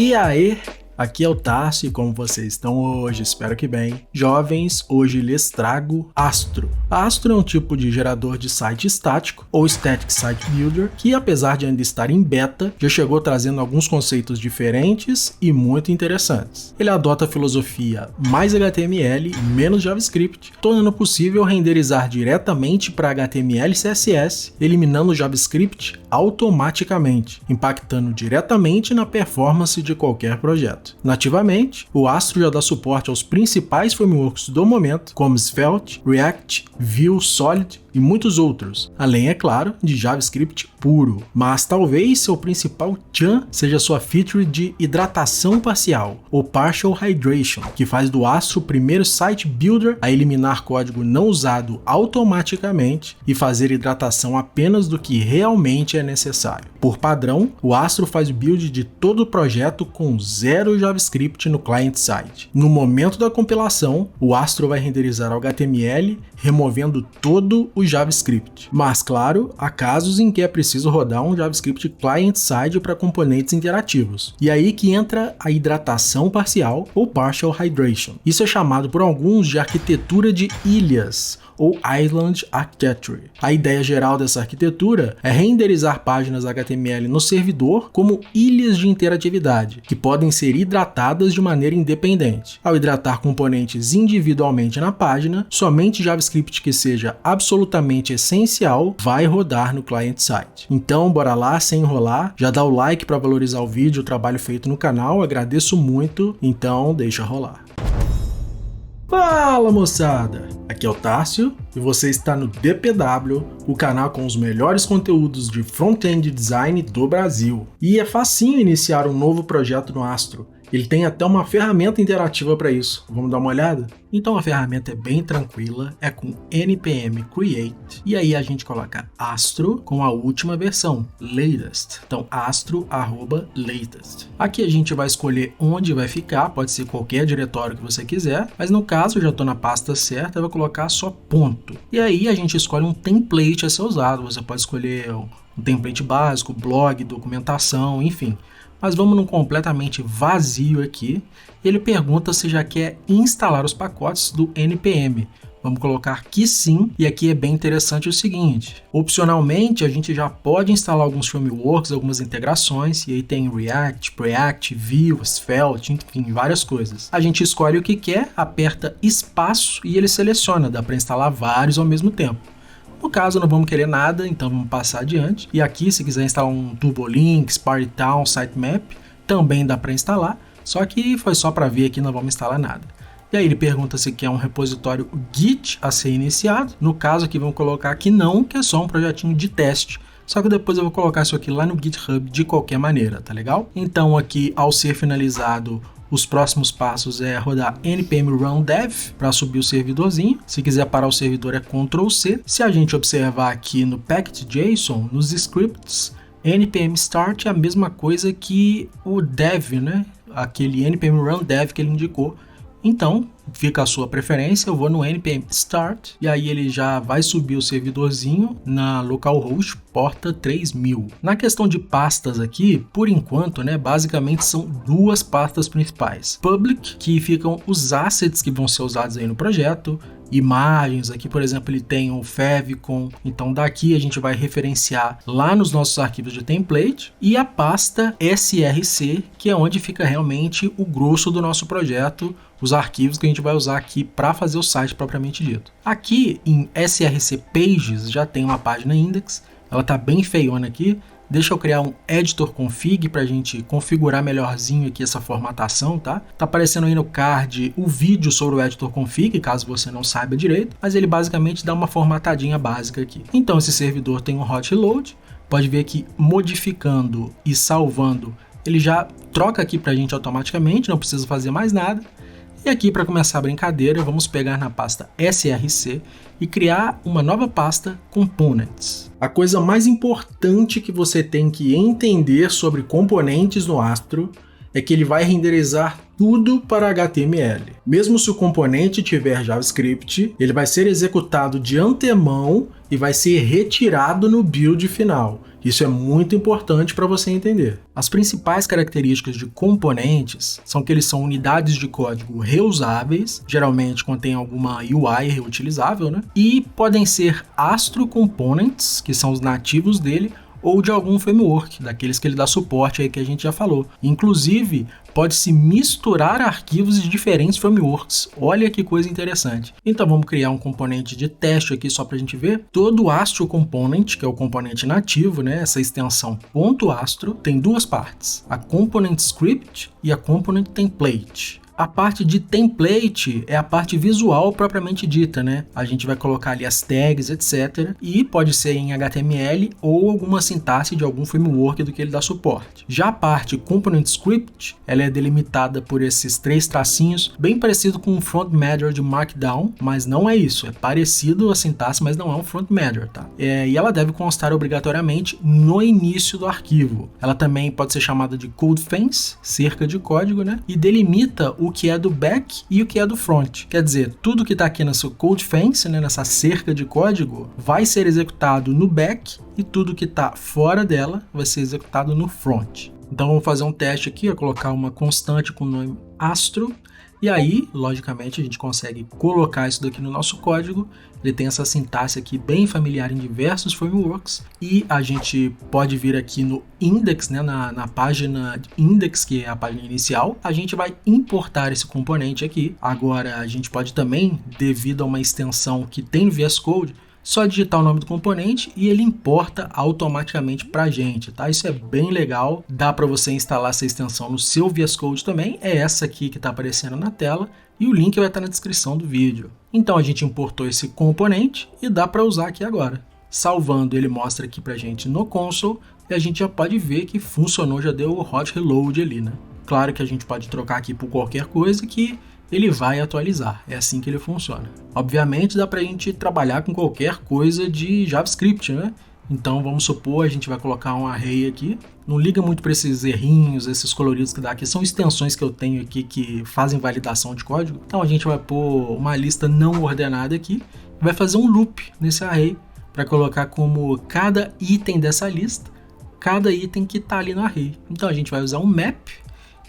E aí, aqui é o Tarso e como vocês estão hoje? Espero que bem. Jovens, hoje lhes trago Astro. Astro é um tipo de gerador de site estático, ou Static Site Builder, que apesar de ainda estar em beta, já chegou trazendo alguns conceitos diferentes e muito interessantes. Ele adota a filosofia mais HTML e menos JavaScript, tornando possível renderizar diretamente para HTML e CSS, eliminando o JavaScript automaticamente, impactando diretamente na performance de qualquer projeto. Nativamente, o Astro já dá suporte aos principais frameworks do momento, como Svelte, React, Vue, Solid e muitos outros, além, é claro, de JavaScript puro. Mas talvez seu principal tchan seja sua feature de hidratação parcial, ou Partial Hydration, que faz do Astro o primeiro site builder a eliminar código não usado automaticamente e fazer hidratação apenas do que realmente é necessário. Por padrão, o Astro faz o build de todo o projeto com zero JavaScript no client-side. No momento da compilação, o Astro vai renderizar o HTML, removendo todo o JavaScript. Mas, claro, há casos em que é preciso rodar um JavaScript client-side para componentes interativos. E aí que entra a hidratação parcial, ou Partial Hydration. Isso é chamado por alguns de arquitetura de ilhas, ou Island Architecture. A ideia geral dessa arquitetura é renderizar páginas HTML no servidor como ilhas de interatividade, que podem ser hidratadas de maneira independente. Ao hidratar componentes individualmente na página, somente JavaScript que seja absolutamente essencial vai rodar no client-side. Então, bora lá, sem enrolar, já dá o like para valorizar o vídeo, o trabalho feito no canal, agradeço muito, então deixa rolar. Fala moçada, aqui é o Tarso e você está no DPW, o canal com os melhores conteúdos de front-end design do Brasil. E é facinho iniciar um novo projeto no Astro. Ele tem até uma ferramenta interativa para isso. Vamos dar uma olhada? Então a ferramenta é bem tranquila, é com npm create e aí a gente coloca Astro com a última versão, latest. Então astro@latest. Aqui a gente vai escolher onde vai ficar, pode ser qualquer diretório que você quiser, mas no caso eu já estou na pasta certa, eu vou colocar só ponto. E aí a gente escolhe um template a ser usado, você pode escolher um template básico, blog, documentação, enfim. Mas vamos num completamente vazio aqui. Ele pergunta se já quer instalar os pacotes do NPM. Vamos colocar que sim, e aqui é bem interessante o seguinte. Opcionalmente, a gente já pode instalar alguns frameworks, algumas integrações, e aí tem React, Preact, Vue, Svelte, enfim, várias coisas. A gente escolhe o que quer, aperta espaço e ele seleciona, dá para instalar vários ao mesmo tempo. No caso, não vamos querer nada, então vamos passar adiante. E aqui, se quiser instalar um TurboLinks, Partytown, Sitemap, também dá para instalar, só que foi só para ver aqui, não vamos instalar nada. E aí ele pergunta se quer um repositório Git a ser iniciado. No caso aqui, vamos colocar que não, que é só um projetinho de teste. Só que depois eu vou colocar isso aqui lá no GitHub de qualquer maneira, tá legal? Então aqui, ao ser finalizado, os próximos passos é rodar npm run dev para subir o servidorzinho. Se quiser parar o servidor é Ctrl C. Se a gente observar aqui no package.json, nos scripts, npm start é a mesma coisa que o dev, né? Aquele npm run dev que ele indicou. Então, fica a sua preferência, eu vou no npm start e aí ele já vai subir o servidorzinho na localhost porta 3000. Na questão de pastas aqui, por enquanto, né, basicamente são duas pastas principais. Public, que ficam os assets que vão ser usados aí no projeto, imagens, aqui por exemplo ele tem o favicon, então daqui a gente vai referenciar lá nos nossos arquivos de template, e a pasta src, que é onde fica realmente o grosso do nosso projeto, os arquivos que a gente vai usar aqui para fazer o site propriamente dito. Aqui em src pages já tem uma página index, ela tá bem feiona aqui. Deixa eu criar um editor config para a gente configurar melhorzinho aqui essa formatação, tá? Tá aparecendo aí no card o vídeo sobre o editor config, caso você não saiba direito, mas ele basicamente dá uma formatadinha básica aqui. Então esse servidor tem um hot load, pode ver que modificando e salvando, ele já troca aqui para a gente automaticamente, não precisa fazer mais nada. E aqui, para começar a brincadeira, vamos pegar na pasta src e criar uma nova pasta Components. A coisa mais importante que você tem que entender sobre componentes no Astro é que ele vai renderizar tudo para HTML. Mesmo se o componente tiver JavaScript, ele vai ser executado de antemão e vai ser retirado no build final. Isso é muito importante para você entender. As principais características de componentes são que eles são unidades de código reusáveis, geralmente contém alguma UI reutilizável, né? E podem ser Astro Components, que são os nativos dele, ou de algum framework, daqueles que ele dá suporte aí que a gente já falou. Inclusive, pode-se misturar arquivos de diferentes frameworks. Olha que coisa interessante. Então vamos criar um componente de teste aqui só para a gente ver. Todo Astro Component, que é o componente nativo, né, essa extensão .astro, tem duas partes, a Component Script e a Component Template. A parte de template é a parte visual propriamente dita, né? A gente vai colocar ali as tags, etc. E pode ser em HTML ou alguma sintaxe de algum framework do que ele dá suporte. Já a parte Component Script, ela é delimitada por esses 3 tracinhos, bem parecido com um Front Matter de Markdown, mas não é isso. É parecido a sintaxe, mas não é um Front Matter, tá? E ela deve constar obrigatoriamente no início do arquivo. Ela também pode ser chamada de Code Fence, cerca de código, né? E delimita o que é do back e o que é do front. Quer dizer, tudo que está aqui nessa code fence, né, nessa cerca de código, vai ser executado no back e tudo que está fora dela vai ser executado no front. Então vamos fazer um teste aqui, colocar uma constante com o nome Astro. E aí, logicamente, a gente consegue colocar isso daqui no nosso código. Ele tem essa sintaxe aqui bem familiar em diversos frameworks. E a gente pode vir aqui no index, né, na página index, que é a página inicial. A gente vai importar esse componente aqui. Agora, a gente pode também, devido a uma extensão que tem no VS Code, só digitar o nome do componente e ele importa automaticamente para a gente, tá? Isso é bem legal, dá para você instalar essa extensão no seu VS Code também, é essa aqui que está aparecendo na tela e o link vai estar na descrição do vídeo. Então a gente importou esse componente e dá para usar aqui agora. Salvando, ele mostra aqui para a gente no console e a gente já pode ver que funcionou, já deu o hot reload ali, né? Claro que a gente pode trocar aqui por qualquer coisa que ele vai atualizar, é assim que ele funciona. Obviamente dá pra gente trabalhar com qualquer coisa de JavaScript, né? Então vamos supor, a gente vai colocar um array aqui, não liga muito para esses errinhos, esses coloridos que dá aqui, são extensões que eu tenho aqui que fazem validação de código. Então a gente vai pôr uma lista não ordenada aqui, vai fazer um loop nesse array para colocar como cada item dessa lista, cada item que está ali no array. Então a gente vai usar um map,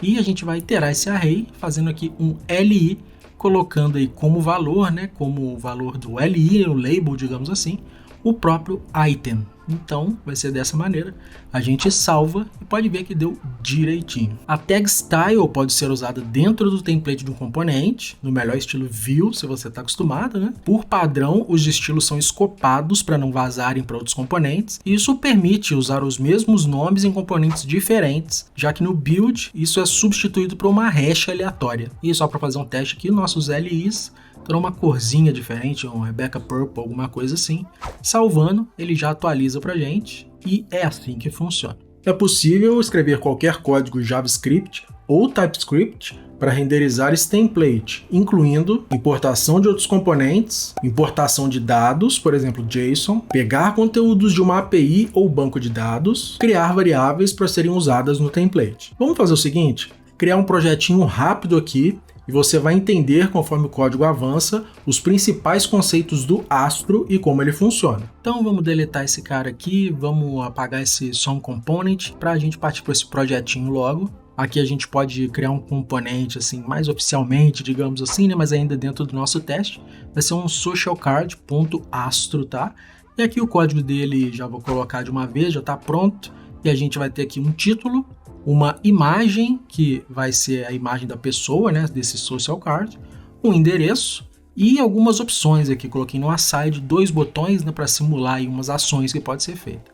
e a gente vai iterar esse array fazendo aqui um li, colocando aí como valor, né, como o valor do li, o label, digamos assim, o próprio item. Então vai ser dessa maneira, a gente salva e pode ver que deu direitinho. A tag style pode ser usada dentro do template de um componente, no melhor estilo view, se você está acostumado, né? Por padrão, os estilos são escopados para não vazarem para outros componentes, e isso permite usar os mesmos nomes em componentes diferentes, já que no build isso é substituído por uma hash aleatória. E só para fazer um teste aqui, nossos LIs terão uma corzinha diferente, um Rebecca Purple, alguma coisa assim. Salvando, ele já atualiza pra gente e é assim que funciona. É possível escrever qualquer código JavaScript ou TypeScript para renderizar esse template, incluindo importação de outros componentes, importação de dados, por exemplo JSON, pegar conteúdos de uma API ou banco de dados, criar variáveis para serem usadas no template. Vamos fazer o seguinte, criar um projetinho rápido aqui, e você vai entender, conforme o código avança, os principais conceitos do Astro e como ele funciona. Então vamos deletar esse cara aqui, vamos apagar esse Song Component para a gente partir para esse projetinho logo. Aqui a gente pode criar um componente assim, mais oficialmente, digamos assim, né? Mas ainda dentro do nosso teste. Vai ser um socialcard.astro, tá? E aqui o código dele já vou colocar de uma vez, já está pronto. E a gente vai ter aqui um título, uma imagem, que vai ser a imagem da pessoa, né, desse social card, um endereço e algumas opções aqui. Coloquei no aside 2 botões, né, para simular aí umas ações que pode ser feita.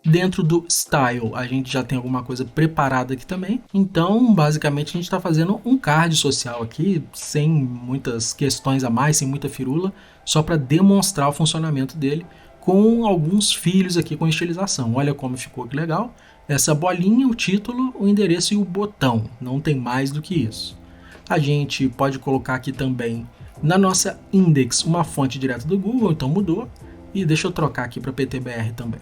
Dentro do style, a gente já tem alguma coisa preparada aqui também. Então, basicamente, a gente está fazendo um card social aqui, sem muitas questões a mais, sem muita firula, só para demonstrar o funcionamento dele, com alguns filhos aqui com estilização. Olha como ficou, que legal. Essa bolinha, o título, o endereço e o botão. Não tem mais do que isso. A gente pode colocar aqui também na nossa index uma fonte direta do Google, então mudou. E deixa eu trocar aqui para PTBR também.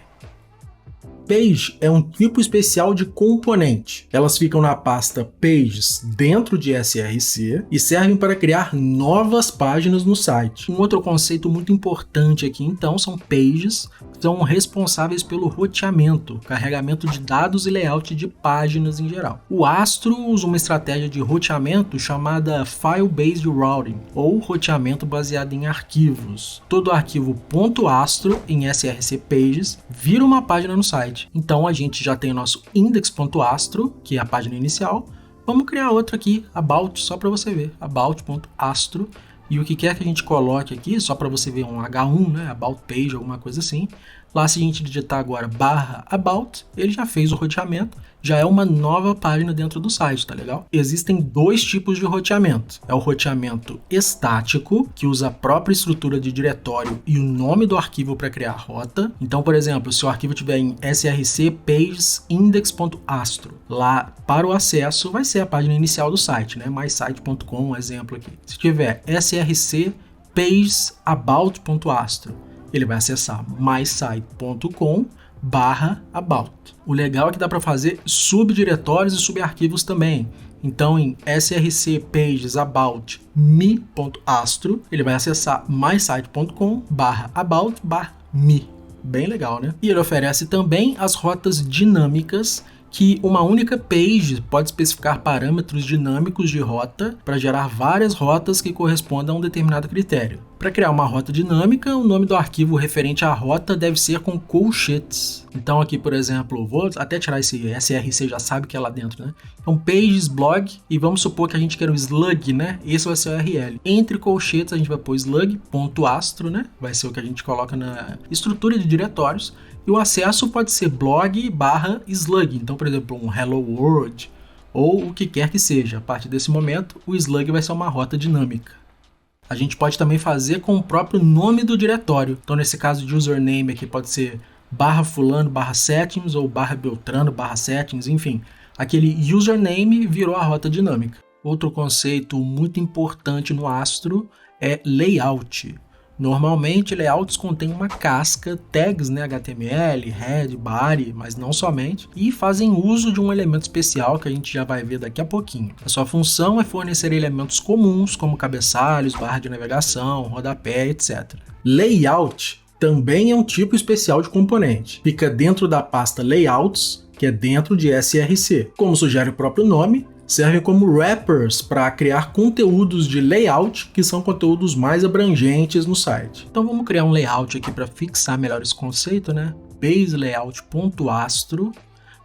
Page é um tipo especial de componente. Elas ficam na pasta Pages dentro de SRC e servem para criar novas páginas no site. Um outro conceito muito importante aqui, então, são pages são responsáveis pelo roteamento, carregamento de dados e layout de páginas em geral. O Astro usa uma estratégia de roteamento chamada File-Based Routing, ou roteamento baseado em arquivos. Todo arquivo .astro em src pages vira uma página no site. Então a gente já tem o nosso index.astro, que é a página inicial. Vamos criar outra aqui, about, só para você ver, about.astro. E o que quer que a gente coloque aqui, só para você ver um H1, né, about page, alguma coisa assim. Lá, se a gente digitar agora /about, ele já fez o roteamento, já é uma nova página dentro do site, tá legal? Existem dois tipos de roteamento. É o roteamento estático, que usa a própria estrutura de diretório e o nome do arquivo para criar a rota. Então, por exemplo, se o arquivo tiver em src pages index.astro, lá para o acesso vai ser a página inicial do site, né? mysite.com, exemplo aqui. Se tiver src pages about.astro, ele vai acessar mysite.com/about. O legal é que dá para fazer subdiretórios e subarquivos também. Então, em src pages about me.astro, ele vai acessar mysite.com/about/me. Bem legal, né? E ele oferece também as rotas dinâmicas, que uma única page pode especificar parâmetros dinâmicos de rota para gerar várias rotas que correspondam a um determinado critério. Para criar uma rota dinâmica, o nome do arquivo referente à rota deve ser com colchetes. Então aqui, por exemplo, vou até tirar esse src, já sabe que é lá dentro, né? Então pages blog, e vamos supor que a gente quer o slug, né? Esse vai ser o URL. Entre colchetes a gente vai pôr slug.astro, né? Vai ser o que a gente coloca na estrutura de diretórios. E o acesso pode ser blog/slug. Então, por exemplo, um hello world ou o que quer que seja. A partir desse momento, o slug vai ser uma rota dinâmica. A gente pode também fazer com o próprio nome do diretório. Então, nesse caso de username aqui pode ser /fulano/settings ou /beltrano/settings, enfim. Aquele username virou a rota dinâmica. Outro conceito muito importante no Astro é layout. Normalmente, layouts contêm uma casca, tags, né, HTML, head, body, mas não somente, e fazem uso de um elemento especial que a gente já vai ver daqui a pouquinho. A sua função é fornecer elementos comuns, como cabeçalhos, barra de navegação, rodapé, etc. Layout também é um tipo especial de componente. Fica dentro da pasta Layouts, que é dentro de src. Como sugere o próprio nome, serve como wrappers para criar conteúdos de layout, que são conteúdos mais abrangentes no site. Então vamos criar um layout aqui para fixar melhor esse conceito, né? baselayout.astro.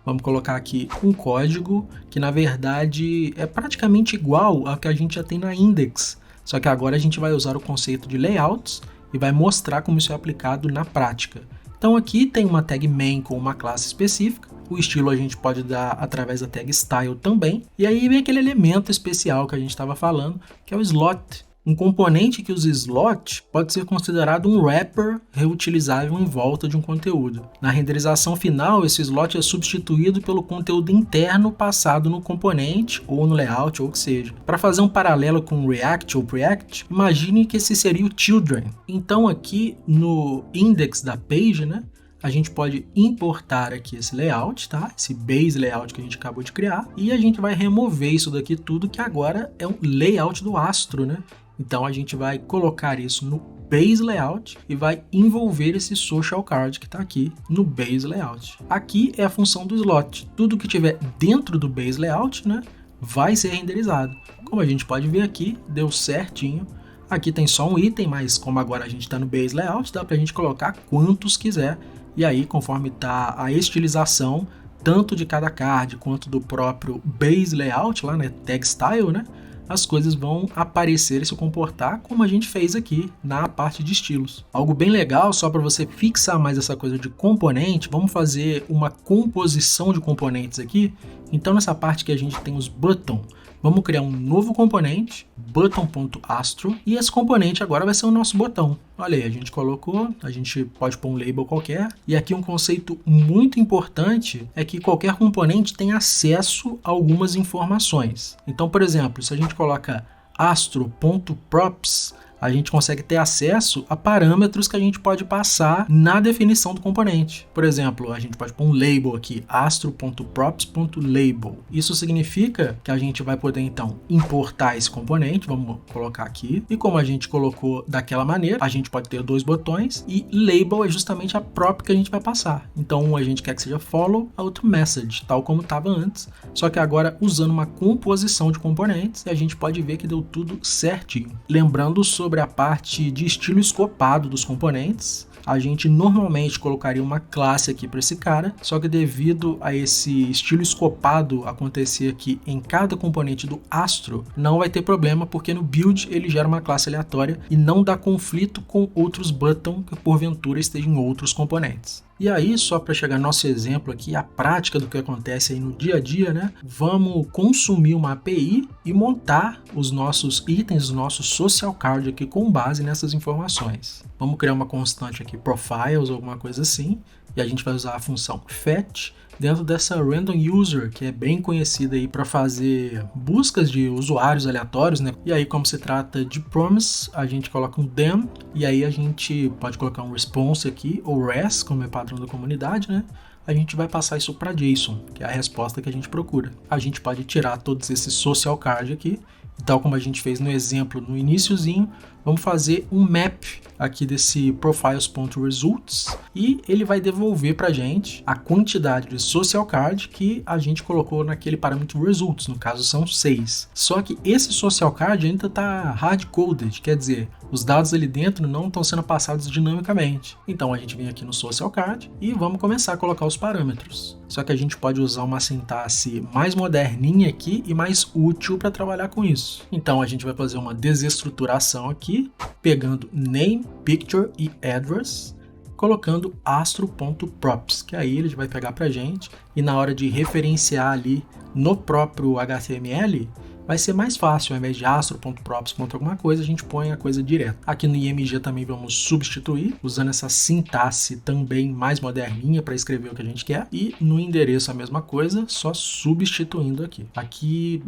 Vamos colocar aqui um código que na verdade é praticamente igual ao que a gente já tem na index, só que agora a gente vai usar o conceito de layouts e vai mostrar como isso é aplicado na prática. Então aqui tem uma tag main com uma classe específica, o estilo a gente pode dar através da tag style também, e aí vem aquele elemento especial que a gente estava falando, que é o slot. Um componente que usa slot pode ser considerado um wrapper reutilizável em volta de um conteúdo. Na renderização final, esse slot é substituído pelo conteúdo interno passado no componente, ou no layout, ou o que seja. Para fazer um paralelo com React ou Preact, imagine que esse seria o children. Então aqui no index da page, né, a gente pode importar aqui esse layout, tá? Esse base layout que a gente acabou de criar, e a gente vai remover isso daqui tudo, que agora é um layout do Astro, né? Então a gente vai colocar isso no base layout e vai envolver esse social card que está aqui no base layout. Aqui é a função do slot. Tudo que tiver dentro do base layout, né, vai ser renderizado. Como a gente pode ver aqui, deu certinho. Aqui tem só um item, mas como agora a gente está no base layout, dá para a gente colocar quantos quiser. E aí, conforme está a estilização, tanto de cada card quanto do próprio base layout, lá, né, tag style, né, as coisas vão aparecer e se comportar como a gente fez aqui na parte de estilos. Algo bem legal, só para você fixar mais essa coisa de componente, vamos fazer uma composição de componentes aqui. Então nessa parte que a gente tem os button, vamos criar um novo componente, button.astro, e esse componente agora vai ser o nosso botão. Olha aí, a gente colocou, a gente pode pôr um label qualquer, e aqui um conceito muito importante é que qualquer componente tem acesso a algumas informações. Então, por exemplo, se a gente coloca astro.props, a gente consegue ter acesso a parâmetros que a gente pode passar na definição do componente. Por exemplo, a gente pode pôr um label aqui, astro.props.label. Isso significa que a gente vai poder então importar esse componente, vamos colocar aqui, e como a gente colocou daquela maneira, a gente pode ter 2 botões e label é justamente a prop que a gente vai passar. Então a gente quer que seja follow AutoMessage, tal como estava antes, só que agora usando uma composição de componentes, e a gente pode ver que deu tudo certinho. Lembrando sobre a parte de estilo escopado dos componentes, a gente normalmente colocaria uma classe aqui para esse cara, só que devido a esse estilo escopado acontecer aqui em cada componente do Astro, não vai ter problema, porque no build ele gera uma classe aleatória e não dá conflito com outros button que porventura estejam em outros componentes. E aí, só para chegar no nosso exemplo aqui, a prática do que acontece aí no dia a dia, né? Vamos consumir uma API e montar os nossos itens, o nosso social card aqui com base nessas informações. Vamos criar uma constante aqui, profiles, alguma coisa assim, e a gente vai usar a função fetch dentro dessa random user, que é bem conhecida aí para fazer buscas de usuários aleatórios, né? E aí, como se trata de promise, a gente coloca um them, e aí a gente pode colocar um response aqui, ou res, como é padrão da comunidade, né? A gente vai passar isso para JSON, que é a resposta que a gente procura. A gente pode tirar todos esses social card aqui, e tal como a gente fez no exemplo no iniciozinho, vamos fazer um map aqui desse profiles.results e ele vai devolver para a gente a quantidade de social card que a gente colocou naquele parâmetro results, no caso são 6. Só que esse social card ainda está hard-coded, quer dizer, os dados ali dentro não estão sendo passados dinamicamente. Então a gente vem aqui no social card e vamos começar a colocar os parâmetros. Só que a gente pode usar uma sintaxe mais moderninha aqui e mais útil para trabalhar com isso. Então a gente vai fazer uma desestruturação aqui, pegando name, picture e address, colocando astro.props, que aí ele vai pegar para a gente e na hora de referenciar ali no próprio HTML, vai ser mais fácil, ao invés de astro.props alguma coisa, a gente põe a coisa direto. Aqui no IMG também vamos substituir, usando essa sintaxe também mais moderninha para escrever o que a gente quer. E no endereço a mesma coisa, só substituindo aqui. Aqui,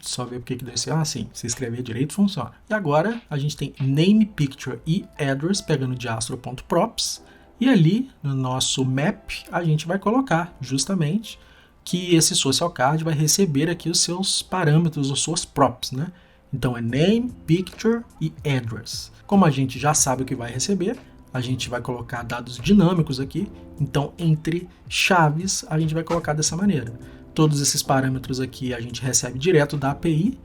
só ver porque que deve ser. Ah, sim, se escrever direito funciona. E agora a gente tem name, picture e address, pegando de astro.props. E ali, no nosso map, a gente vai colocar justamente que esse social card vai receber aqui os seus parâmetros, as suas props, né? Então é name, picture e address. Como a gente já sabe o que vai receber, a gente vai colocar dados dinâmicos aqui. Então entre chaves a gente vai colocar dessa maneira. Todos esses parâmetros aqui a gente recebe direto da API.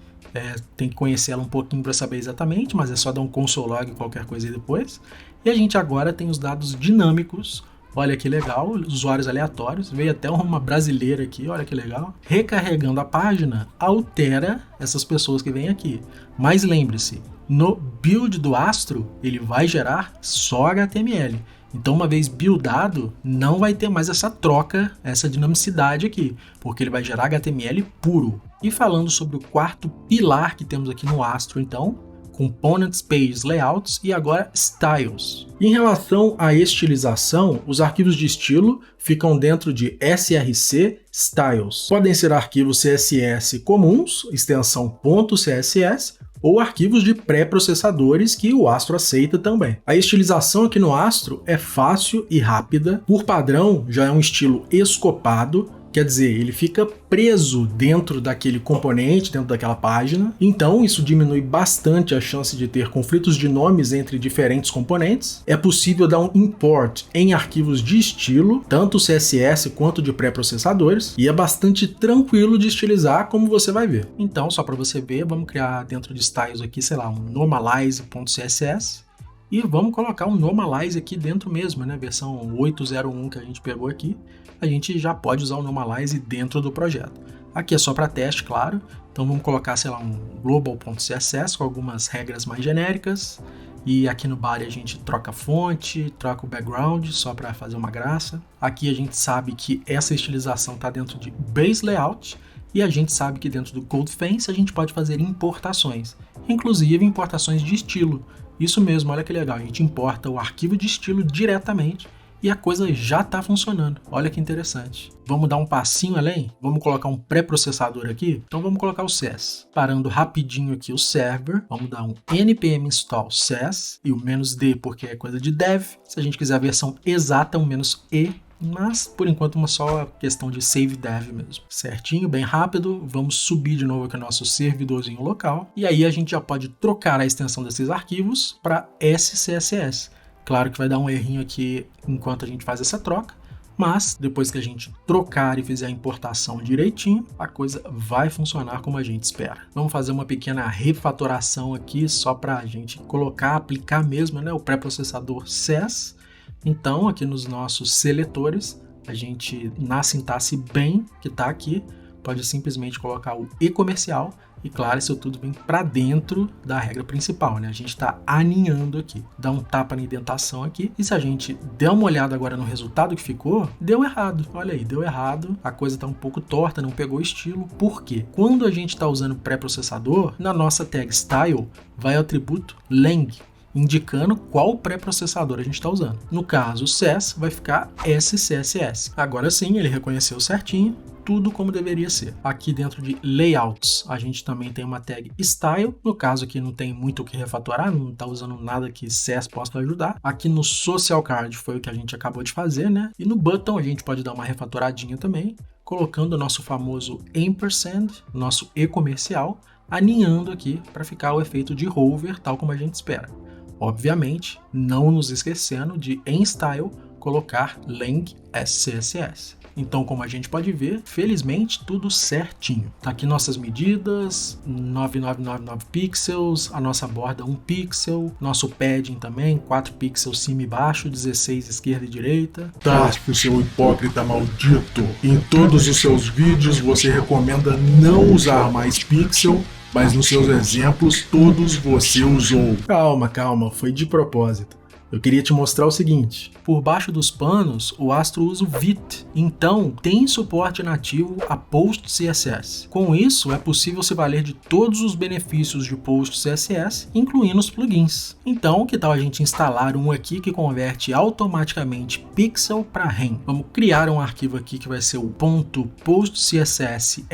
Tem que conhecer ela um pouquinho para saber exatamente, mas é só dar um console log qualquer coisa aí depois. E a gente agora tem os dados dinâmicos. Olha que legal, usuários aleatórios, veio até uma brasileira aqui, olha que legal. Recarregando a página, altera essas pessoas que vêm aqui. Mas lembre-se, no build do Astro, ele vai gerar só HTML. Então, uma vez buildado, não vai ter mais essa troca, essa dinamicidade aqui, porque ele vai gerar HTML puro. E falando sobre o quarto pilar que temos aqui no Astro, então, Components, Pages, Layouts e agora Styles. Em relação à estilização, os arquivos de estilo ficam dentro de src Styles. Podem ser arquivos CSS comuns, extensão .css, ou arquivos de pré-processadores que o Astro aceita também. A estilização aqui no Astro é fácil e rápida. Por padrão, já é um estilo escopado. Quer dizer, ele fica preso dentro daquele componente, dentro daquela página. Então, isso diminui bastante a chance de ter conflitos de nomes entre diferentes componentes. É possível dar um import em arquivos de estilo, tanto CSS quanto de pré-processadores, e é bastante tranquilo de estilizar, como você vai ver. Então, só para você ver, vamos criar dentro de styles aqui, sei lá, um normalize.css. E vamos colocar um normalize aqui dentro mesmo, né? Versão 8.01 que a gente pegou aqui. A gente já pode usar o normalize dentro do projeto. Aqui é só para teste, claro. Então vamos colocar, sei lá, um global.css com algumas regras mais genéricas. E aqui no body a gente troca a fonte, troca o background, só para fazer uma graça. Aqui a gente sabe que essa estilização está dentro de base layout. E a gente sabe que dentro do CodeFence a gente pode fazer importações. Inclusive importações de estilo. Isso mesmo, olha que legal, a gente importa o arquivo de estilo diretamente e a coisa já está funcionando. Olha que interessante. Vamos dar um passinho além? Vamos colocar um pré-processador aqui? Então vamos colocar o SES. Parando rapidinho aqui o server, vamos dar um npm install SES e o "-d" porque é coisa de dev. Se a gente quiser a versão exata, um "-e", mas por enquanto uma só questão de save dev mesmo. Certinho, bem rápido. Vamos subir de novo aqui o nosso servidorzinho local e aí a gente já pode trocar a extensão desses arquivos para SCSS. Claro que vai dar um errinho aqui enquanto a gente faz essa troca, mas depois que a gente trocar e fizer a importação direitinho, a coisa vai funcionar como a gente espera. Vamos fazer uma pequena refatoração aqui só para a gente colocar, aplicar mesmo, né, o pré-processador SES. Então, aqui nos nossos seletores, a gente, na sintaxe bem que está aqui, pode simplesmente colocar o e-comercial e, claro, isso tudo vem para dentro da regra principal, né? A gente está aninhando aqui. Dá um tapa na indentação aqui e se a gente der uma olhada agora no resultado que ficou, deu errado. Olha aí, deu errado. A coisa está um pouco torta, não pegou estilo. Por quê? Quando a gente está usando pré-processador, na nossa tag style vai o atributo lang, indicando qual pré-processador a gente está usando. No caso, o SES vai ficar SCSS. Agora sim, ele reconheceu certinho, tudo como deveria ser. Aqui dentro de Layouts, a gente também tem uma tag Style. No caso aqui não tem muito o que refatorar, não está usando nada que SES possa ajudar. Aqui no Social Card foi o que a gente acabou de fazer, né? E no Button a gente pode dar uma refatoradinha também, colocando o nosso famoso ampersand, nosso e-comercial, aninhando aqui para ficar o efeito de hover, tal como a gente espera. Obviamente, não nos esquecendo de, em Style, colocar lang SCSS. Então, como a gente pode ver, felizmente tudo certinho. Tá aqui nossas medidas, 9999 pixels, a nossa borda 1 pixel, nosso padding também, 4 pixels cima e baixo, 16 esquerda e direita. Tássio, seu hipócrita maldito! Em todos os seus vídeos você recomenda não usar mais pixel, mas nos seus exemplos todos você usou. Calma, foi de propósito. Eu queria te mostrar o seguinte: por baixo dos panos, o Astro usa o Vite, então tem suporte nativo a PostCSS. Com isso, é possível se valer de todos os benefícios de PostCSS, incluindo os plugins. Então, que tal a gente instalar um aqui que converte automaticamente pixel para rem? Vamos criar um arquivo aqui que vai ser o .postcssrc,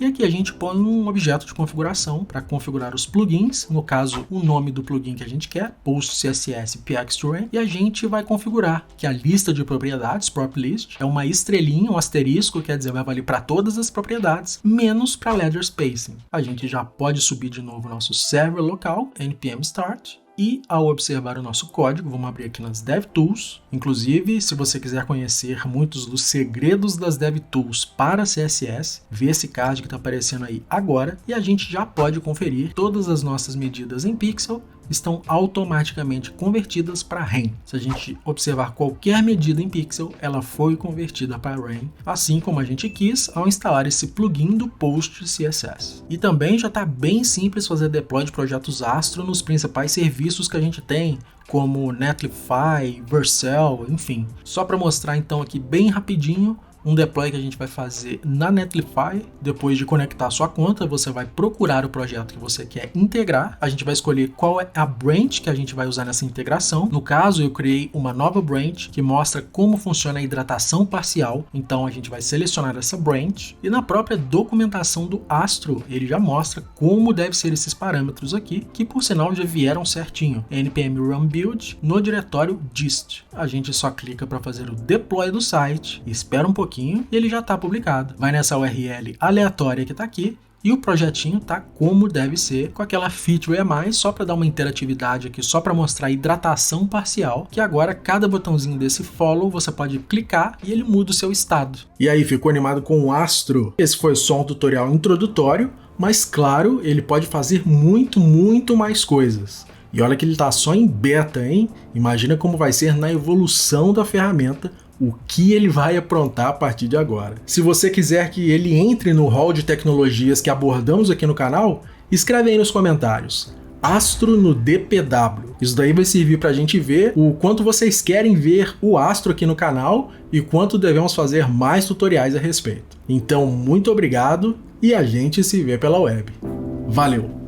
e aqui a gente põe um objeto de configuração para configurar os plugins, no caso, o nome do plugin que a gente quer, PostCSS PX2, e a gente vai configurar que a lista de propriedades, prop list, é uma estrelinha, um asterisco, quer dizer, vai valer para todas as propriedades, menos para ledger spacing. A gente já pode subir de novo o nosso server local, npm start, e ao observar o nosso código, vamos abrir aqui nas DevTools. Inclusive, se você quiser conhecer muitos dos segredos das DevTools para CSS, vê esse card que está aparecendo aí agora, e a gente já pode conferir todas as nossas medidas em pixel estão automaticamente convertidas para rem. Se a gente observar qualquer medida em pixel, ela foi convertida para rem, assim como a gente quis ao instalar esse plugin do PostCSS. E também já está bem simples fazer deploy de projetos Astro nos principais serviços que a gente tem, como Netlify, Vercel, enfim. Só para mostrar então aqui bem rapidinho, um deploy que a gente vai fazer na Netlify. Depois de conectar a sua conta, você vai procurar o projeto que você quer integrar. A gente vai escolher qual é a branch que a gente vai usar nessa integração. No caso, eu criei uma nova branch que mostra como funciona a hidratação parcial. Então, a gente vai selecionar essa branch. E na própria documentação do Astro, ele já mostra como deve ser esses parâmetros aqui, que por sinal já vieram certinho. npm run build no diretório dist. A gente só clica para fazer o deploy do site, espera um pouquinho e ele já está publicado. Vai nessa URL aleatória que está aqui e o projetinho tá como deve ser, com aquela feature a mais, só para dar uma interatividade aqui, só para mostrar a hidratação parcial, que agora cada botãozinho desse follow você pode clicar e ele muda o seu estado. E aí, ficou animado com o Astro? Esse foi só um tutorial introdutório, mas claro, ele pode fazer muito mais coisas. E olha que ele tá só em beta, hein? Imagina como vai ser na evolução da ferramenta, o que ele vai aprontar a partir de agora. Se você quiser que ele entre no hall de tecnologias que abordamos aqui no canal, escreve aí nos comentários. Astro no DPW. Isso daí vai servir para a gente ver o quanto vocês querem ver o Astro aqui no canal e quanto devemos fazer mais tutoriais a respeito. Então, muito obrigado e a gente se vê pela web. Valeu!